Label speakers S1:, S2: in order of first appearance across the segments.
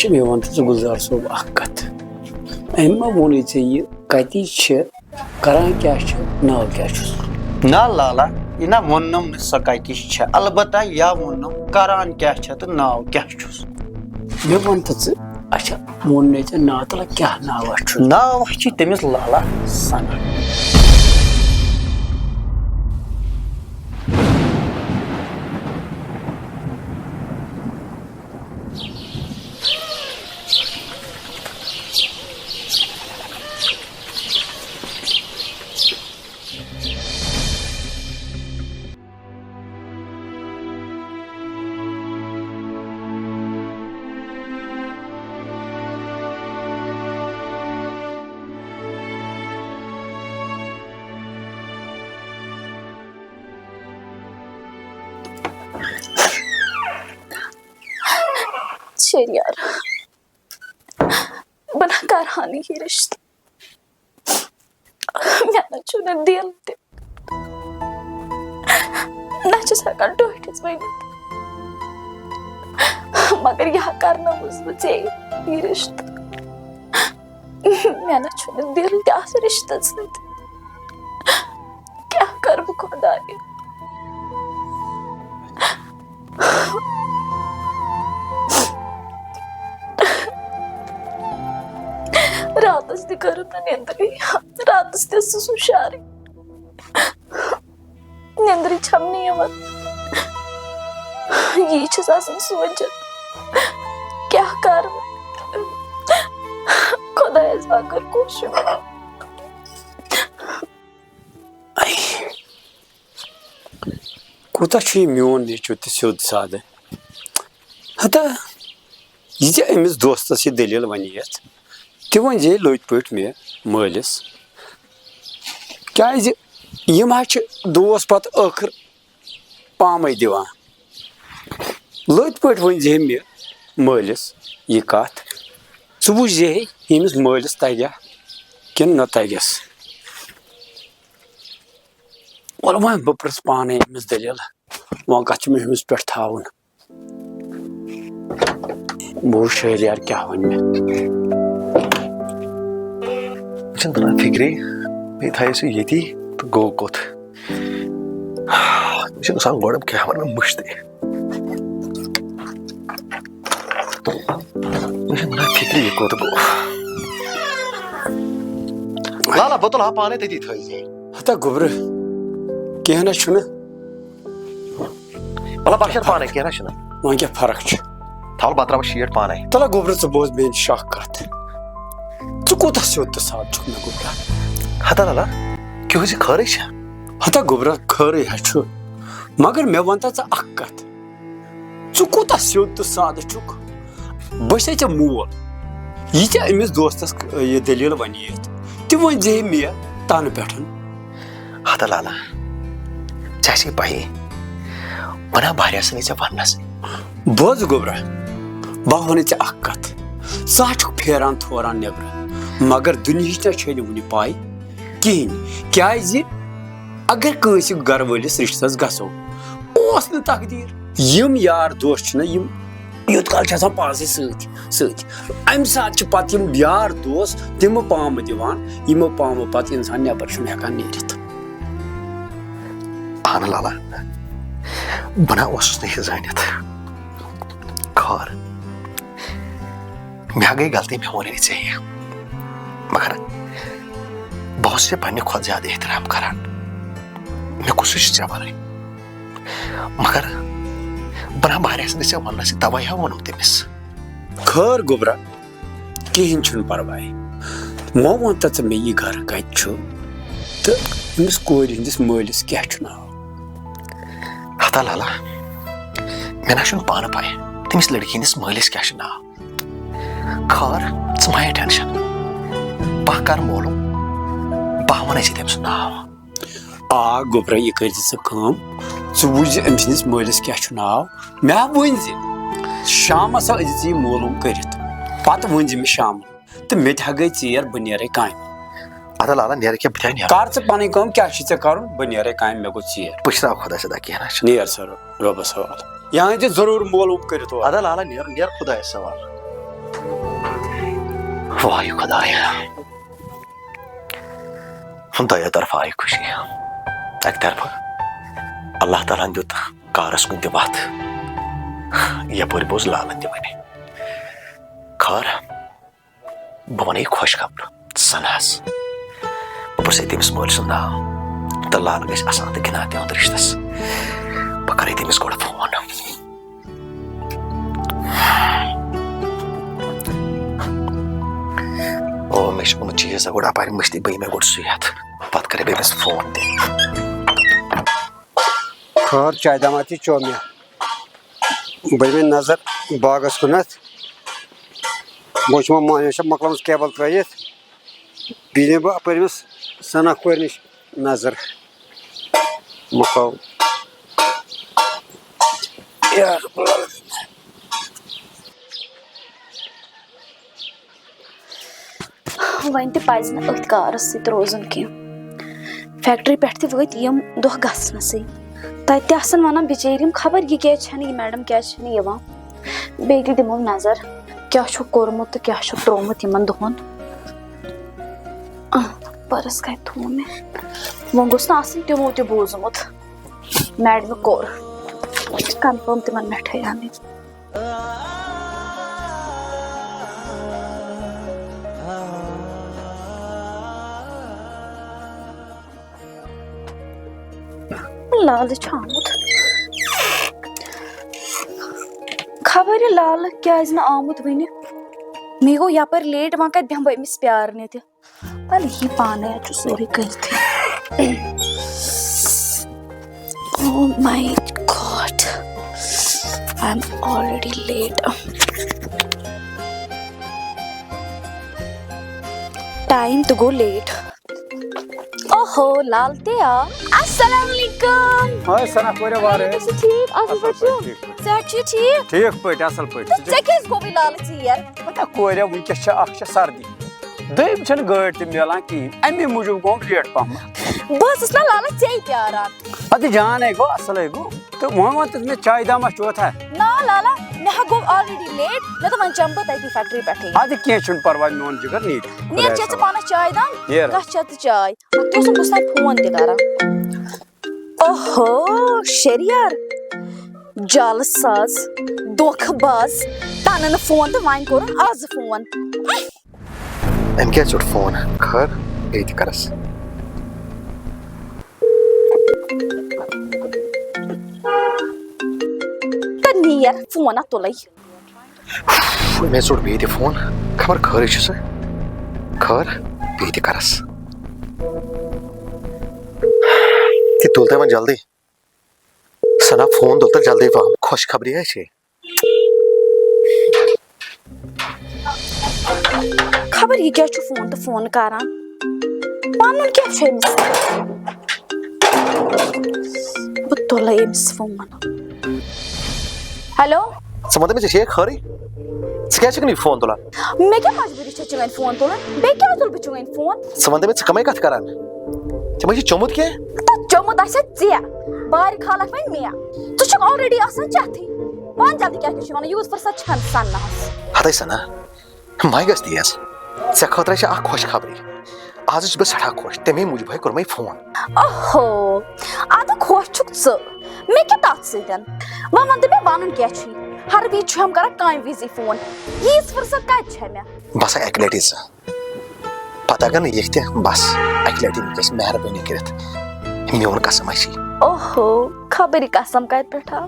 S1: اچھا مےٚ وَن تہٕ ژٕ گُلزار صٲب اکھ کتھ أمۍ ما ووٚنُے ژےٚ یہِ کَتِچ چھِ کران کیٛاہ چھِ ناو کیٛاہ چھُس
S2: نہ لالا یہ نہ وونم نہٕ سۄ کتِچ چھےٚ البتہ یا وونم کران کیٛاہ چھےٚ تہٕ ناو کیٛاہ چھُس
S1: مےٚ وَن تہٕ ژٕ اچھا ووٚنُے ژےٚ ناو تَلہٕ کیٛاہ ناوا چھُ
S2: ناو چھِ تٔمِس لالا سنا
S3: شیر یار بہٕ نہ کرہا نہٕ یہِ رِشتہٕ مےٚ نہ چھُنہٕ دِل تہِ نہ چھُس ہٮ۪کان ٹٲٹھِس ؤنِتھ مگر یا کرنٲوٕس بہٕ ژےٚ یہِ رِشتہٕ مےٚ نہ چھُنہٕ دِل تہِ اَتھ رِشتَس سۭتۍ کیٛاہ کَرٕ بہٕ خۄدایا راتس تہِ کٔرٕم نہٕ نیٚنٛدرٕے راتس تہِ ٲسٕس ہُشارٕے نیٚنٛدرٕے چھم نہٕ یِوان یی چھس آسان سونٛچان کیٛاہ کَرٕ خۄدایس ما کٔر کوٗشِش
S1: کوٗتاہ چھُ یہِ میون نیٚچوٗ تہِ سیوٚد سادٕ ہتا یہِ ژےٚ أمِس دوستس یہِ دٔلیٖل وَنییَتھ تہِ ؤنۍ زِ لٔتۍ پٲٹھۍ مےٚ مٲلِس کیٛازِ یِم حظ چھِ دوس پتہٕ ٲخٕر پامے دِوان لٔتۍ پٲٹھۍ ؤنۍ زِ مےٚ مٲلِس یہِ کتھ ژٕ وٕچھ زِ ییٚمِس مٲلِس تگیا کِنہٕ نہ تگیس وَلہٕ وۄنۍ بہٕ پرٛژھٕ پانے أمِس دٔلیٖل وۄنۍ کتھ چھُ مےٚ أمِس پٮ۪ٹھ تھاوُن بہٕ وٕچھِ شہریار کیٛاہ وَنہِ مےٚ
S4: چھُنہٕ تران فِکرے بیٚیہِ تھایے سُہ ییٚتی تہٕ گوٚو کوٚت مےٚ چھُ گژھان گۄڈٕ کیٛاہ وَنہٕ مٔشتٕے مےٚ چھُنہٕ تران فِکرِ یہِ کوٚت گوٚو لالا بہٕ تُلہٕ ہا پانے تٔتی تھٲیزِ
S1: ہتا گوٚبرٕ کینٛہہ نہ چھُنہٕ
S4: مطلب بہٕ شیر پانے کینٛہہ نہ چھُنہٕ
S1: وۄنۍ کیٛاہ فرق چھِ
S4: تھاوَل بہٕ تراوٕ شیٖٹ پانے
S1: تَلہ گوٚبرٕ ژٕ بوز میٲنۍ شاہ کتھ ژٕ کوٗتاہ سیوٚد تہٕ سادٕ چھُکھ مےٚ گوٚبرا
S4: ہتا لالا کیٛاہ زِ خٲرٕے چھا
S1: ہتا گوٚبرا خٲرٕے حظ چھُ مگر مےٚ وَن تہٕ ژٕ اکھ کتھ ژٕ کوٗتاہ سیوٚد تہٕ سادٕ چھُکھ بہٕ چھسے ژےٚ مول یہِ ژےٚ أمِس دوستس یہِ دٔلیٖل وَنییَتھ تہِ ؤنۍ زِ مےٚ تنہٕ پٮ۪ٹھ
S4: ہتا لالا ژےٚ آسے پَیی وَنان واریاہ ژھٕنٕے ژےٚ وَننَسٕے
S1: بوز گوٚبرا بہٕ وَنَے ژےٚ اکھ کتھ ژٕ حظ چھُکھ پھیران تھوران نٮ۪برٕ مگر دُنہِچ نہ چھے نہٕ وُنہِ پاے کِہینۍ کیازِ اگر کٲنٛسہِ گرٕ وٲلِس رِشتس گژھو اوس نہٕ تقدیٖر یِم یار دوس چھِنہ یِم یوٗت کال چھِ آسان پانسٕے سۭتۍ امہِ ساتہٕ چھِ پتہٕ یِم یار دوس تِمہٕ پامہٕ دِوان یِمو پامہٕ پتہٕ انسان نٮ۪بر چھُنہٕ ہٮ۪کان نیٖرِتھ
S4: اہن لالا بہٕ نہ اوسُس نہٕ یہِ زٲنِتھ خٲر مےٚ گٔے غلطی مےٚ ووٚنے نہٕ ژےٚ یہِ مگر بہٕ اوسُس ژےٚ پننہِ کھۄتہٕ زیادٕ احترام کران مےٚ کُس چھُ ژےٚ وَنٕنۍ مگر بہٕ نہ بہرٮ۪س نہٕ ژےٚ وَننَسٕے تَوَے ہا ووٚنُم تٔمِس
S1: خٲر گوٚبرا کِہینۍ چھُنہٕ پرواے وۄنۍ وَن تہٕ ژٕ مےٚ یہِ گرٕ کتہِ چھُ تہٕ أمِس کورِ ہٕنٛدِس مٲلِس کیٛاہ چھُ ناو
S4: ہتا لالا مےٚ نہ چھُنہٕ پانہٕ پاے تٔمِس لڑکی ہٕنٛدِس مٲلِس کیٛاہ چھُ ناو خٲر ژٕ مہ ہےٚ ٹٮ۪نشن بہٕ کرٕ مولوٗم بہٕ وَنے ژےٚ تٔمۍ سُنٛد ناو
S1: آ گوٚبرا یہِ کٔرۍ زِ ژٕ کٲم ژٕ وٕچھ زِ أمۍ سٕنٛدِس مٲلِس کیٛاہ چھُ ناو مےٚ ہا ؤنۍ زِ شامس ہا أژۍ زِ یہِ مولوٗم کٔرِتھ پتہٕ ؤنۍ زِ مےٚ شامن تہٕ مےٚ تہِ ہا گٔے ژیر بہٕ نیرے کامہِ
S4: ادا لالا نیرٕ کیٛاہ بہٕ تہِ نیرٕ
S1: کر ژٕ پنٕنۍ کٲم کیٛاہ چھُے ژےٚ کرُن بہٕ نیرے کامہِ مےٚ گوٚو ژیر
S4: بہٕ چھُس خۄدا صدا کینٛہہ نہ چھُنہٕ
S1: نیر سا رۄبس حوالہٕ یہِ ہا دِ ضروٗر مولوٗم کٔرِتھ
S4: ادا لالا نیرٕ خۄدایس حوالہٕ واہ خدایا دۄیو طرفہٕ آیہِ خوشی اَکہِ طرفہٕ اللہ تعالیٰ ہن دیُت کارس کُن تہِ وتھ یپٲرۍ بوز لالن تہِ وَنہِ خٲر بہٕ وَنَے خۄش خبر ژٕ سَنہس بہٕ پرٛژھے تٔمِس مٲلۍ سُنٛد ناو تہٕ لال گژھِ اَسان تہٕ گِنٛدان تِہُنٛد رِشتس بہٕ کَرے تٔمِس گۄڈٕ فون مےٚ چھُ اوٚنمُت چیٖز گۄڈٕ اَپارِ مٔشتٕے بہٕ یِمے گۄڈٕ سُے ہٮ۪تھ پتہٕ کَرے بہٕ أمِس فون تہِ
S1: خٲر چاے دامہ تہِ چوٚو مےٚ بہٕ دِمے نظر باغس کُنتھ بہٕ وٕچھِ وۄنۍ مۄہنیو چھےٚ مۄکلٲمٕژ کیبل ترٲیِتھ بیٚیہِ دِمہٕ بہٕ اَپٲرۍ أمِس سنا کورِ نِش نظر مۄکلاو یا رب العالمین
S3: وۄنۍ تہِ پَزِ نہٕ أتھۍ کارَس سۭتۍ روزُن کینٛہہ فیکٹری پٮ۪ٹھ تہِ وٲتۍ یِم دۄہ گژھنَسٕے تَتہِ تہِ آسان وَنان بِچٲرۍ یِم خبر یہِ کیازِ چھَنہٕ یہِ میڈم کیازِ چھَنہٕ یِوان بیٚیہِ تہِ دِمو نظر کیٛاہ چھُکھ کوٚرمُت تہٕ کیٛاہ چھُکھ ترٛوومُت یِمن دۄہن پٔرٕس کَتہِ تھوٚو مےٚ وۄنۍ گوٚژھ نہٕ آسُن تِمو تہِ بوٗزمُت میڈمہِ کوٚر کنفٲرم تِمن مِٹھٲے اَنٕنۍ لالہٕ چھُ آمُت خبر یہِ لالہٕ کیازِ نہٕ آمُت وُنہِ مے گوٚو یپٲرۍ لیٹ وۄنۍ کتہِ بیٚہمہٕ بہٕ أمِس پیارنہِ تہِ وَلہٕ یی پانے اَتہِ چھُ سورُے کٔرتھٕے Oh my God, I'm already late. Time to go late. اوہو لال تہِ آو السلام علیکم
S1: ہاے سنا کورِ وارٕ
S3: تُہۍ چھِو ٹھیٖک اصٕل پٲٹھۍ چھِو صحت چھُو ٹھیٖک
S1: ٹھیٖک پٲٹھۍ اَصٕل پٲٹھۍ
S3: ژےٚ کیازِ گوٚوُے لالہٕ ژیر
S1: پتہ کورِ وٕنکیٚس چھِ اکھ چھِ سردی دوٚیِم چھنہٕ گٲڑۍ تہِ مِلان کِہیٖنۍ اَمے موٗجوٗب گوٚوُم لیٹ پہم
S3: بہٕ ٲسٕس نا لالہٕ ژے پیاران
S1: اَدٕ جانے گوٚو اَصٕلے گوٚو تہٕ وۄنۍ وَن تہٕ مےٚ چاے دامہ چوتھا
S3: نا لالا مےٚ ہا گوٚو آلریڈی لیٹ مےٚ دوٚپ وۄنۍ چٮ۪مہٕ بہٕ تٔتی فیکٹری پٮ۪ٹھٕے
S1: اَدٕ کینٛہہ چھُنہٕ پرواے میون جِگر نیٖرِ
S3: نیر چےٚ ژٕ پانس چاے دام
S1: نیر
S3: گژھ چےٚ ژٕ چاے تہِ اوسُم بہٕ چھُس فون تہِ کران اوہو شریار جالہٕ ساز دھوکہٕ باز تَنہٕ نہٕ فون تہٕ وۄنۍ کوٚرُن آزٕ فون
S4: أمۍ کیٛازِ ژوٚٹ فون خٲر بیٚیہِ تہِ کَرس
S3: تہٕ نیر فونا تُلٕے
S4: مےٚ ژوٚٹ بیٚیہِ تہِ فون خبر خٲرٕے چھُ سُہ خٲر بیٚیہِ تہِ کَرس تہِ تُل تہٕ وۄنۍ جلدی سنا فون تُل تہٕ جلدی پہم خۄش خبری ہے چھے
S3: خبر یہِ کیٛاہ چھُ فون تہٕ فون کران پَنُن کیٛاہ چھُ أمِس بہٕ تُلے أمِس فون ہیلو
S4: ژٕ وَن تہٕ مےٚ ژےٚ چھے خٲرٕے ژٕ کیٛازِ چھکھ نہٕ یہِ فون تُلان
S3: مےٚ کیٛاہ مجبوٗری چھےٚ چٲنۍ فون تُلُن بیٚیہِ کیٛازِ تُلہٕ بہٕ چٲنۍ فون
S4: ژٕ وَن تہٕ مےٚ ژٕ کَمٕے کَتھ کران ژےٚ ما چھُے چوٚمُت کینٛہہ
S3: تہٕ چوٚمُت آسیا ژےٚ بارِ کھالکھ وۄنۍ مےٚ ژٕ چھُکھ آلریڈی آسان چٮ۪تھٕے وَن جلدی کیٛاہ چھِ وَنان یوٗت فٕرسَت چھَنہٕ سَننَس
S4: ہَتَے سنا وۄنۍ گژھِ تیز ژےٚ خٲطرٕ چھِ اکھ خۄش خبرٕے آز چھُس بہٕ سٮ۪ٹھاہ خۄش تَمے موٗجوٗب کوٚر مےٚ فون
S3: اوہو اَدٕ خۄش چھُکھ ژٕ مےٚ کیٛاہ تَتھ سۭتۍ وۄنۍ وَن تہٕ مےٚ وَنُن کیٛاہ چھُے ہر وِزِ چھُ ہم کران کامہِ وِزی فون ییٖژ فٕرسَت کَتہِ چھےٚ مےٚ
S4: بہٕ ہسا اَکہِ لَٹہِ ژٕ پتہٕ اگر نہٕ ییٚتہِ تہِ بس اَکہِ لَٹہِ وٕنکیٚس مہربٲنی کٔرِتھ میون قسم ہے چھی
S3: اوہو خبر یہِ قسم کَتہِ پٮ۪ٹھ آو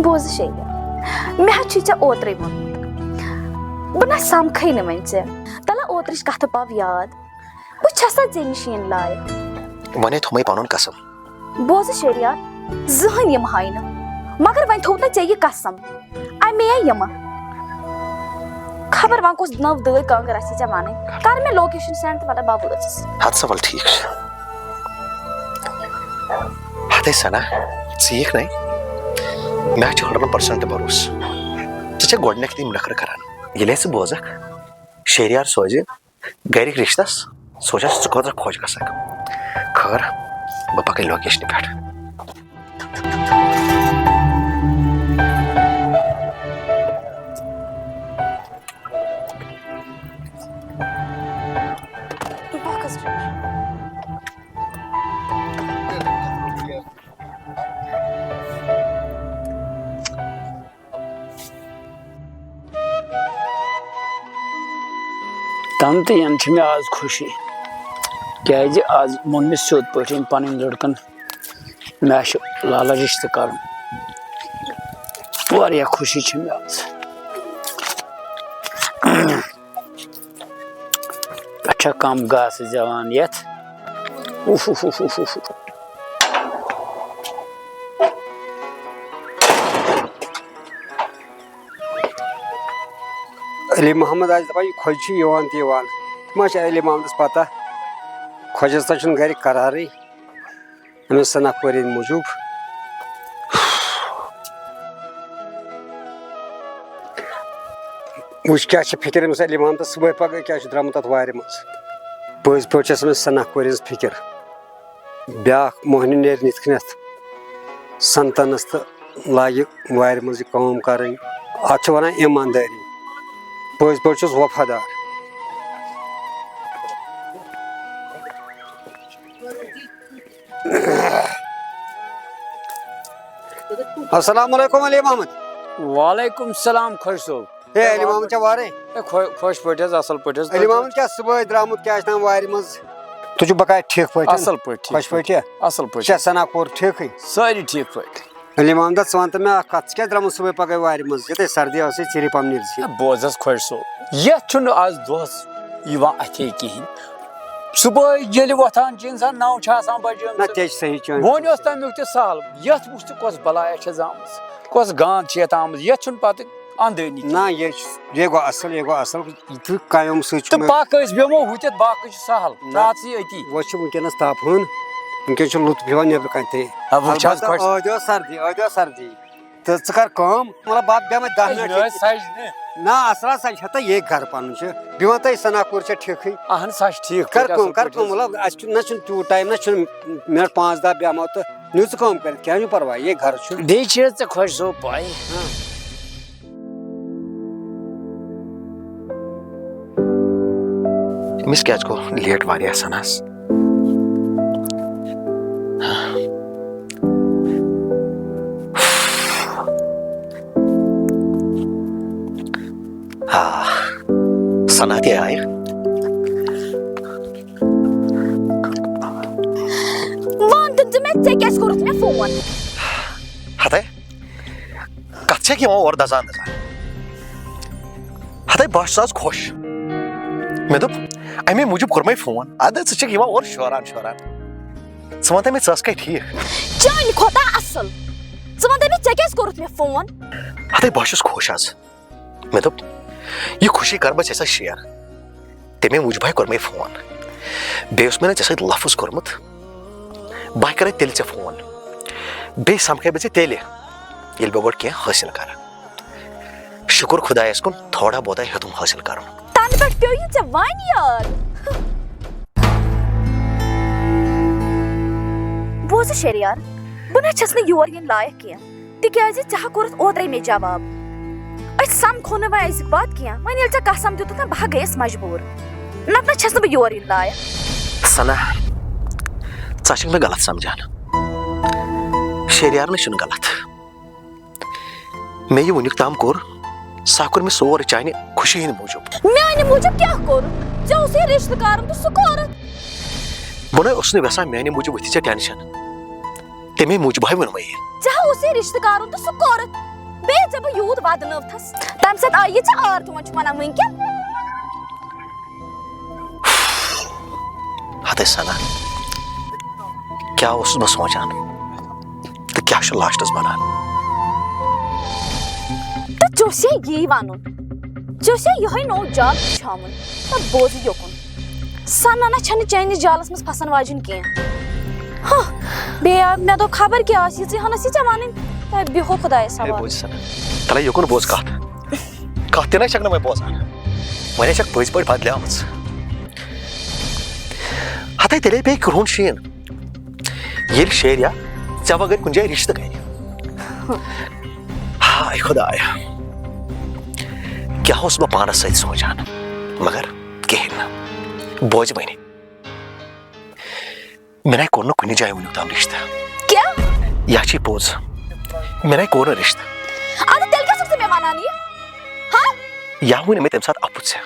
S3: بوز شیٚیہِ مےٚ حظ چھُے ژےٚ اوترَے ووٚنمُت بہٕ نہ سَمکھٕے نہٕ وۄنۍ ژےٚ تَلہ اوترٕچ کَتھٕ پاو یاد بہٕ چھَس نہ ژےٚ نِش یِنۍ لایق
S4: وۄنۍ تھوٚمَے پَنُن قسم
S3: بوز شریار زٕہٕنۍ یِمہَے نہٕ مگر وۄنۍ تھوٚو نہ ژےٚ یہِ قسم اَمے یِمہٕ خبر وۄنۍ کۄس نٔو دٲدۍ کانٛگٕر آسی ژےٚ وَنٕنۍ کر مےٚ لوکیشن سینڈ تہٕ پتہٕ بہٕ وٲژٕس
S4: ہَتہٕ سا وَلہٕ ٹھیٖک چھُ ہَتَے سنا ژٕ یِکھ نَے مےٚ حظ چھُ 100% بروسہٕ ژٕ چھَکھ گۄڈٕنیٚتھ یِم نخرٕ کران ییٚلہِ ژٕ بوزکھ شیریار سوزِ گرِکۍ رِشتس سوزِ ژٕ کوٗتاہ خۄش گژھکھ خٲر بہٕ پَکَے لوکیشنہِ پٮ۪ٹھ
S1: تم تین چھ مےٚ آز خوشی کیازِ آز ووٚن مےٚ سیوٚد پٲٹھۍ پنٕنۍ لڑکن مےٚ چھُ لالہ رشتہٕ کرُن واریاہ خوشی چھِ مےٚ آز پٮ۪ٹھ چھا کم گاسہٕ زٮ۪وان یتھ
S5: علی محمد آج دپان یہ کھوج یوان تہ یوان ما چھ علی محمدس پتہ کھوجس تہ چھُنہٕ گرِ قرارٕے أمِس سنا کورِ موٗجوٗب وٕچھ کیٛاہ چھِ فِکر أمِس علی محمدس صُبحٲے پگہہ کیٛاہ چھُ درٛامُت تتھ وارِ منٛز پٔزۍ پٲٹھۍ چھس أمِس سنا کورِ ہٕنٛز فِکر بیٛاکھ موہنیوٗ نیرِ نِتھ کٔنٮ۪تھ سنتنس تہٕ لاگہِ وارِ منٛز یہِ کٲم کرٕنۍ اتھ چھِ ونان ایٖماندٲری پٔزۍ پٲٹھۍ چھُس وفادار السلام علیکم علی محمد
S1: وعلیکم السلام خۄش صٲب
S5: ہے علی محمد چھا وارے
S1: خۄش پٲٹھۍ حظ اصل پٲٹھۍ حظ
S5: علی محمد کیٛاہ صُبحٲے درٛامُت کیٛاہ چھِ تام وارِ منٛز تُہۍ چھِو بقایا ٹھیٖک پٲٹھۍ
S1: اصل پٲٹھۍ
S5: خۄش پٲٹھۍ
S1: اصل پٲٹھۍ
S5: چھا سنا کوٗر ٹھیٖکھٕے
S1: سٲری ٹھیٖک پٲٹھۍ
S5: علی محمد ژٕ وَن تہٕ مےٚ اکھ کتھ ژٕ کیٛازِ درٛامُت صُبحٲے پگہہ وارِ منٛز یِتھٕے سردی ٲسٕے ژیٖری پہم نیٖرزِ
S1: بوز حظ خۄش صٲب یتھ چھُنہٕ آز دۄہس یِوان اَتھے کِہیٖنۍ صُبحٲے ییٚلہِ وۄتھان چھِ اِنسان 9 چھِ آسان
S5: نہ
S1: بجیمٕژ
S5: تہِ چھِ صحیح چٲنۍ
S1: وۄنۍ اوس تمیُک تہِ سہل یتھ وٕچھ ژٕ کۄس بلایا چھےٚ آمٕژ کۄس گانٛد چھِ یتھ آمٕژ یتھ چھُنہٕ پتہٕ اندٲنی
S5: نہ یہِ گوٚو اصل یہِ گوٚو اصل یِتھُے کامٮ۪و سۭتۍ چھُ
S1: تہٕ
S5: مےٚ
S1: باقٕے أسۍ بیٚہمو ہُتٮ۪تھ باقٕے چھُ سہل رات ژٕے أتی
S5: وۄنۍ چھُ وٕنکیٚنس تاپھن وٕنکیٚن چھُ لُطف یِوان نٮ۪برٕ کَنۍ تہِ
S1: وٕچھ حظ خۄش
S5: ٲدۍ ٲس سردی تہٕ ژٕ کر کٲم مطلب بہٕ بیٚہمے 10 مِنٹ
S1: سجنہٕ
S5: نہ اصل سج ہتا یہِ گرٕ پنُن چھُ بیٚیہِ وَن تہٕ سنا کوٗر چھےٚ ٹھیٖکھٕے
S1: اہن سا چھِ ٹھیٖک
S5: کر کٲم مطلب اَسہِ چھُ نہ چھُنہٕ تیوٗت ٹایم نہ چھُنہٕ مِنٹ 5-10 بیٚہمو تہٕ نِو ژٕ کٲم کٔرِتھ کیٚنٛہہ چھُنہٕ پرواے یہِ گرٕ چھُ
S1: بیٚیہِ چھِ حظ ژےٚ خۄش صٲب پاے
S4: أمِس کیٛازِ گوٚو لیٹ واریاہ سناس سنا تہِ آیہِ
S3: وَن تہٕ مےٚ ژےٚ کیٛازِ کوٚرُتھ مےٚ فون
S4: ہتے کتھ چھکھ یِوان اورٕ دزان ہتے بہٕ چھُس آز خۄش مےٚ دوٚپ اَمے موٗجوٗب کوٚرمے فون اَدٕ ژٕ چھکھ یِوان اورٕ شوران ژٕ وَن تہٕ مےٚ ژٕ ٲسکھے ٹھیٖک
S3: چانہِ کھۄتہٕ اصل ژٕ وَن تہٕ مےٚ ژےٚ کیٛازِ کوٚرُتھ مےٚ فون
S4: ہتے بہٕ چھُس خۄش آز مےٚ دوٚپ یہِ خوشی کر بہٕ ژےٚ سۭتۍ شیر تَمے موٗجوٗب کوٚر مےٚ فون بیٚیہِ اوس مےٚ نہٕ ژےٚ سۭتۍ لفظ کوٚرمُت بہٕ کرے تیٚلہِ ژےٚ فون بیٚیہِ سمکھے بہٕ ژےٚ تیٚلہِ ییٚلہِ بہٕ گۄڈٕ کینٛہہ حٲصِل کرٕ شُکُر خۄدایس کُن تھوڑا بہتاے ہیوٚتُم حٲصِل کرُن
S3: تنہٕ پٮ۪ٹھ پیوٚو یہِ ژےٚ وۄنۍ یاد بوزٕ شریار بہٕ نہ چھس نہٕ یور یِنۍ لایق کینٛہہ تِکیازِ ژےٚ ہا کوٚرُتھ اوترے مےٚ جواب أسۍ سمکھو نہٕ وۄنۍ أزِکۍ بعد کینٛہہ وۄنۍ ییٚلہِ ژےٚ قسم دِتُتھ نہ بہٕ ہا گٔیس مجبوٗر نتہٕ نہ چھس نہٕ بہٕ یور یِنۍ لایق
S4: سنا ژٕ چھکھ مےٚ غلط سمجھان شریارنٕے چھُنہٕ غلط مےٚ یہِ وُنیُک تام کوٚر سُہ کوٚر مےٚ سورُے چانہِ خوشی ہِنٛدِ موٗجوٗب
S3: میانہِ موٗجوٗب کیٛاہ کوٚرُتھ ژےٚ اوسُے رِشتہٕ کرُن تہٕ سُہ کوٚرُتھ
S4: بہٕ نَے اوسُس نہٕ یژھان میانہِ موٗجوٗب ؤتھی ژےٚ ٹینشن تَمے موٗجوٗب ووٚن مےٚ یہِ
S3: ژےٚ ہا اوسُے رِشتہٕ کرُن تہٕ سُہ کوٚرُتھ بیٚیہِ ژےٚ بہٕ یوٗت ودنٲوتھس تمہِ ساتہٕ آیہِ ژےٚ آر تہٕ وۄنۍ چھُ ونان وٕنکیٚن
S4: ہتے سنا کیٛاہ اوسُس بہٕ سونٛچان تہٕ کیٛاہ چھُ لاسٹس بنان
S3: تہٕ ژےٚ اوسے یی ونُن ژےٚ اوسے یِہوے نوٚو جال بِچھاوُن پتہٕ بوزٕ یوکُن سنا نہ چھنہٕ چٲنِس جالس منٛز پھسن واجیٚنۍ کینٛہہ بیٚیہِ آو مےٚ دوٚپ خبر کیٛاہ آسہِ یِژٕے ہن ٲسی ژےٚ وَنٕنۍ تۄہہِ بیٚہو خۄدایس حوالہٕ
S4: بوز سنا تلے یوکُن بوز کتھ تہِ نَے چھکھ نہٕ وۄنۍ بوزان وۄنۍ چھکھ پٔزۍ پٲٹھۍ بدلیمٕژ ہتے تیٚلے پیٚیہِ کرٛہُن شیٖن ییٚلہِ شیریا ژےٚ وغٲر کُنہِ جایہِ رِشتہٕ کرِ ہاے خۄدایا کیٛاہ اوسُس بہٕ پانس سۭتۍ سونٛچان مگر کِہیٖنۍ نہٕ بوزِ وۄنۍ مےٚ نَے کوٚر نہٕ کُنہِ جایہِ وُنیُک تام رِشتہٕ یا چھِ پوٚز مےٚ نَے کوٚر نہٕ رِشتہٕ
S3: اَدٕ تیٚلہِ کیٛاہ چھُکھ ژٕ مےٚ وَنان یہِ
S4: یا ووٚن مےٚ تَمہِ ساتہٕ اَپُز ژےٚ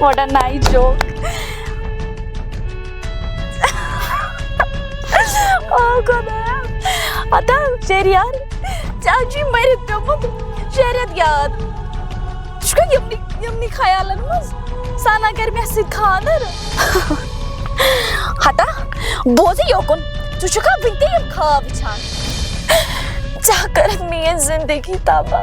S3: What a nice joke. Oh God. Ata Şehriyar. Çağcı merit pemut. Şehriyat yad. Şuka yamni hayalanımız. Sana gelmesi khanar. Hata bozu yokun. Çocuk'a binteyim khab çan. Çakarat miye zindagi taba.